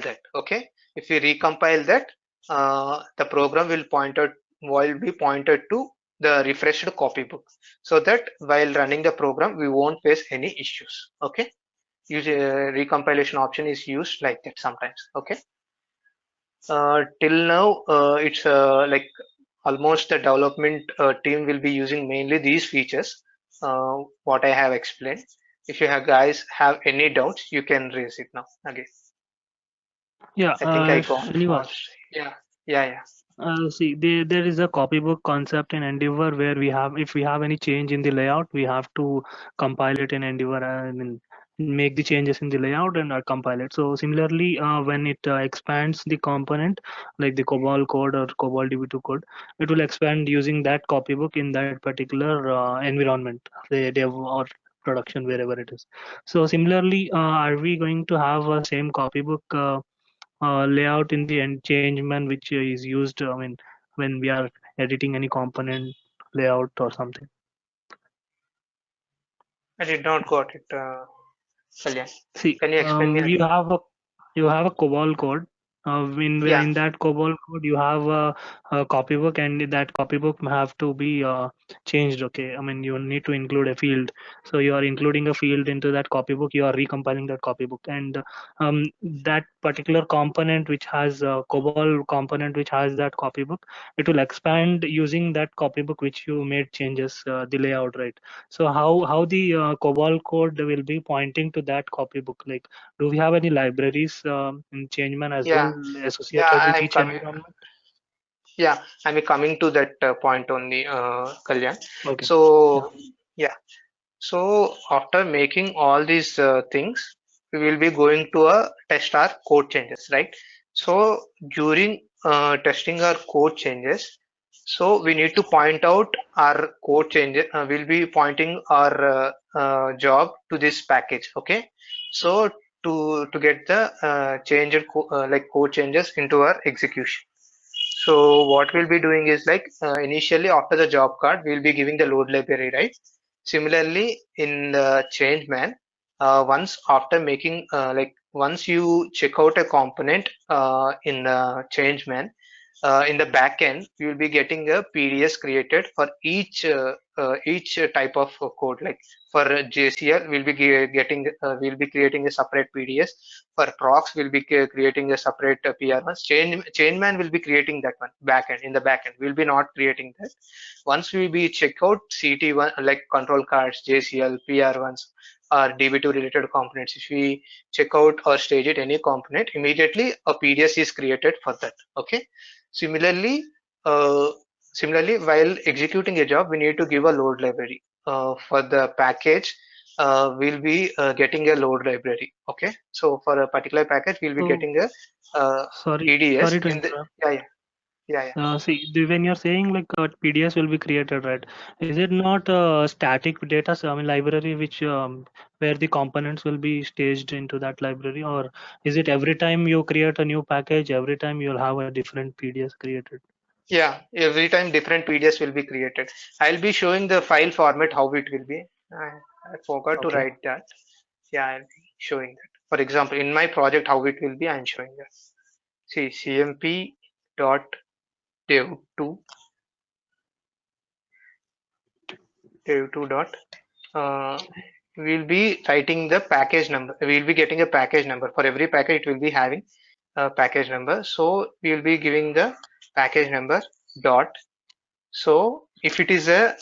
that. Okay, if we recompile that, the program will be pointed to the refreshed copybook, so that while running the program we won't face any issues. Okay, recompilation option is used like that sometimes. Okay, till now it's like almost the development team will be using mainly these features, what I have explained. If you have guys have any doubts, you can raise it now again. Yeah, I think I gone Srinivas. fast. Yeah, yeah, yeah. See, there is a copybook concept in Endeavor where we have, if we have any change in the layout, we have to compile it in Endeavor and make the changes in the layout and compile it. So similarly, when it expands the component, like the COBOL code or COBOL DB2 code, it will expand using that copybook in that particular environment, say dev or production, wherever it is. So similarly, are we going to have a same copybook layout in the end Changeman which is used when we are editing any component layout or something? I did not got it, Kalyan. See, Can you explain me you again? have a COBOL code. Yeah, In that COBOL code, you have a copybook, and that copybook have to be changed. Okay, I mean you need to include a field. So you are including a field into that copybook. You are recompiling that copybook, and that particular component which has COBOL component which has that copybook, it will expand using that copybook which you made changes the layout, right? So how the COBOL code will be pointing to that copybook? Like, do we have any libraries in Changeman as well yeah, yeah. associated with I'm each coming. environment? Yeah, I'm coming to that point only, Kalyan. Okay. Yeah. So yeah, so after making all these things, we will be going to test our code changes, right? So during testing our code changes, so we need to point out our code changes. We'll be pointing our job to this package. Okay. So to get the like code changes into our execution. So what we'll be doing is like initially after the job card, we'll be giving the load library, right? Similarly, in the Changeman, once after making once you check out a component in the Changeman, in the backend, you will be getting a PDS created for each type of code. Like for JCL, we'll be creating a separate PDS. For procs, we'll be creating a separate PR1. Chainman will be creating that one backend in the backend. We'll be not creating that. Once we be check out CT1 like control cards, JCL, PR1s, or DB2 related components. If we check out or stage it any component, immediately a PDS is created for that. Okay. Similarly, uh, similarly, while executing a job, we need to give a load library. For the package, we'll be getting a load library. Okay, so for a particular package, we'll be So getting a PDS sorry to in the interrupt. yeah, yeah, yeah, yeah. See, when you're saying like PDS will be created, right? Is it not a static data, so, I mean, library which where the components will be staged into that library, or is it every time you create a new package, every time you'll have a different PDS created? Yeah, every time different PDS will be created. I'll be showing the file format how it will be. I forgot to Okay. write that. Yeah, I'll be showing that. For example, in my project, how it will be, I'm showing that. See, cmp dot dev2 dev2 dot we'll be writing the package number. We'll be getting a package number. For every package, it will be having a package number. So we will be giving the package number dot. So if it is a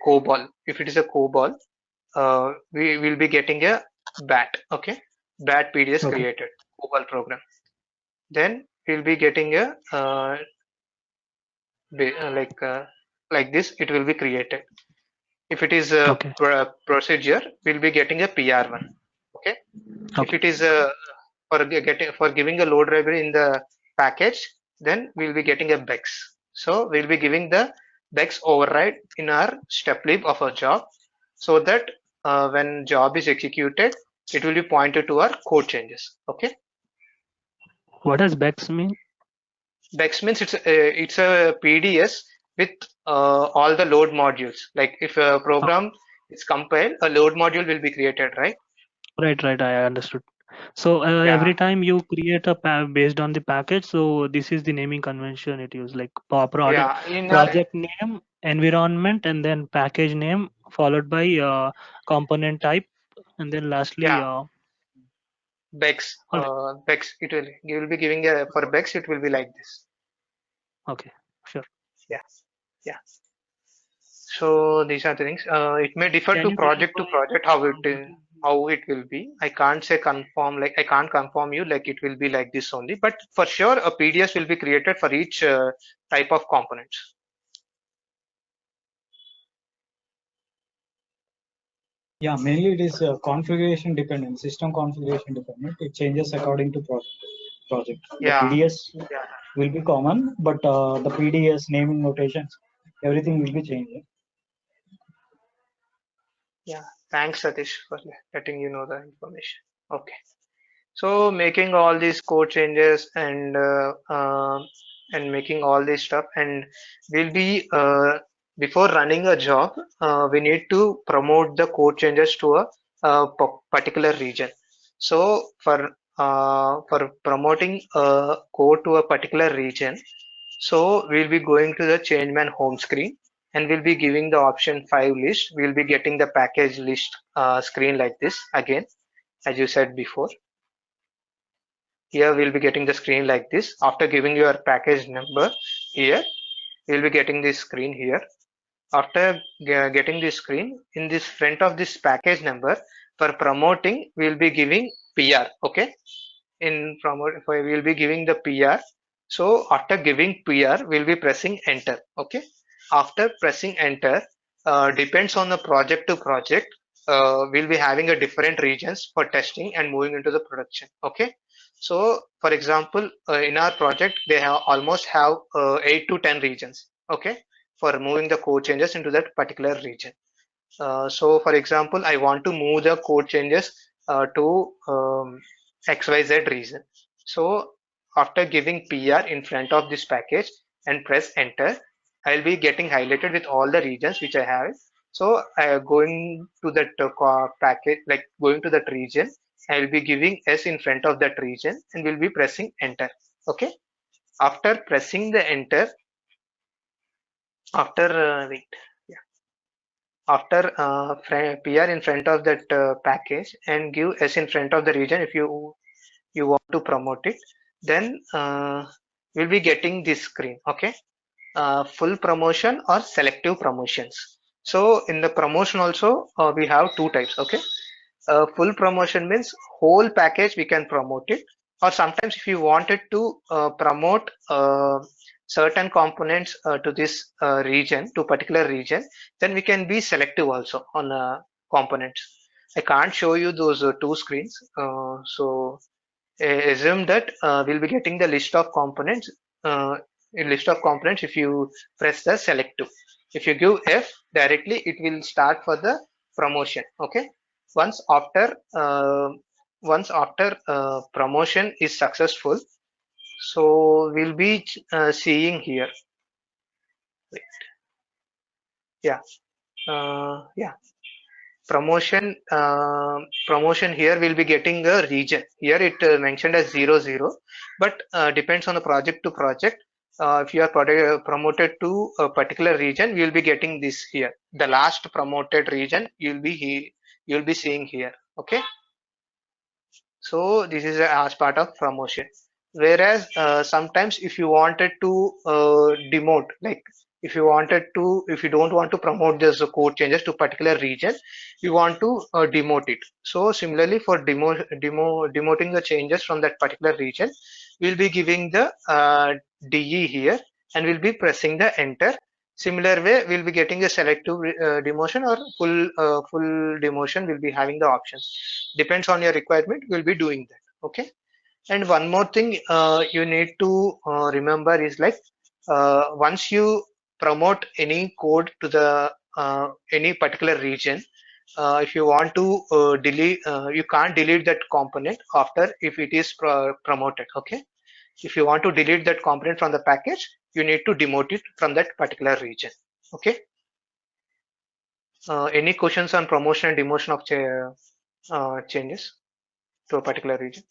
COBOL, if it is a COBOL, we will be getting a BAT. Okay, BAT PDS Okay. created COBOL program. Then we'll be getting a like this. It will be created. If it is a Okay. procedure, we'll be getting a PR1. Okay. If Okay. it is for giving a load library in the package, then we'll be getting a BEX. So we'll be giving the BEX override in our step lib of our job, so that when job is executed, it will be pointed to our code changes. Okay. What does BEX mean? BEX means it's a PDS with all the load modules. Like if a Okay. program is compiled, a load module will be created, right? Right, right. I understood. So Yeah, every time you create a based on the package, so this is the naming convention it use, like product yeah. In our project name, environment, and then package name followed by component type, and then lastly yeah, Bex, all right. Bex. It will you will be giving a for Bex. It will be like this. Okay, sure. Yeah, yeah. So these are the things. It may differ Can you to clarify project how it will be. I can't say confirm like I can't confirm you like it will be like this only. But for sure, a PDS will be created for each type of components. Yeah, mainly it is configuration dependent, system configuration dependent. It changes according to project. The Yeah, PDS will be common, but the PDS naming notations, everything will be changing. yeah. Thanks, Satish, for letting you know the information. Okay. So making all these code changes and making all this stuff, and we'll be before running a job, we need to promote the code changes to a particular region. So for promoting a code to a particular region, so we'll be going to the Changeman home screen and we'll be giving the option 5 list. We'll be getting the package list screen like this again, as you said before. Here we'll be getting the screen like this. After giving your package number here, we'll be getting this screen here. After getting this screen, in this front of this package number, for promoting, we'll be giving PR. Okay. In promote, we'll be giving the PR. So after giving PR, we'll be pressing enter. Okay. After pressing enter, depends on the project to project. We'll be having a different regions for testing and moving into the production. Okay. So for example, in our project, they have almost have 8 to 10 regions. Okay. For moving the code changes into that particular region. So for example, I want to move the code changes to XYZ region. So after giving PR in front of this package and press enter, I'll be getting highlighted with all the regions which I have. So going to that package, like going to that region, I'll be giving S in front of that region and will be pressing enter. Okay. After pressing the enter, after wait. After PR in front of that package and give S in front of the region if you want to promote it, then you'll be getting this screen. Okay. Full promotion or selective promotions. So in the promotion also we have two types. Okay. Full promotion means whole package we can promote it, or sometimes if you wanted to promote certain components to this region, to particular region, then we can be selective also on components. I can't show you those two screens, so assume that we'll be getting the list of components, uh, a list of components if you press the selective. If you give F directly, it will start for the promotion. Okay. Once after promotion is successful, so we'll be seeing here. Yeah. Yeah. Promotion here will be getting a region. Here it mentioned as 00, but depends on the project to project. If you are promoted to a particular region, you will be getting this here. The last promoted region you'll be seeing here. Okay. So this is as part of promotion. Whereas sometimes if you wanted to demote, like if you don't want to promote this code changes to particular region, you want to demote it. So similarly for demoting the changes from that particular region, we'll be giving the DE here and we'll be pressing the enter. Similar way, we'll be getting a selective demotion or full demotion. We'll be having the options. Depends on your requirement. We'll be doing that. Okay. And one more thing you need to remember is like once you promote any code to the any particular region, if you want to delete, you can't delete that component after if it is promoted. Okay. If you want to delete that component from the package, you need to demote it from that particular region. Okay. Any questions on promotion and demotion of changes? to a particular region.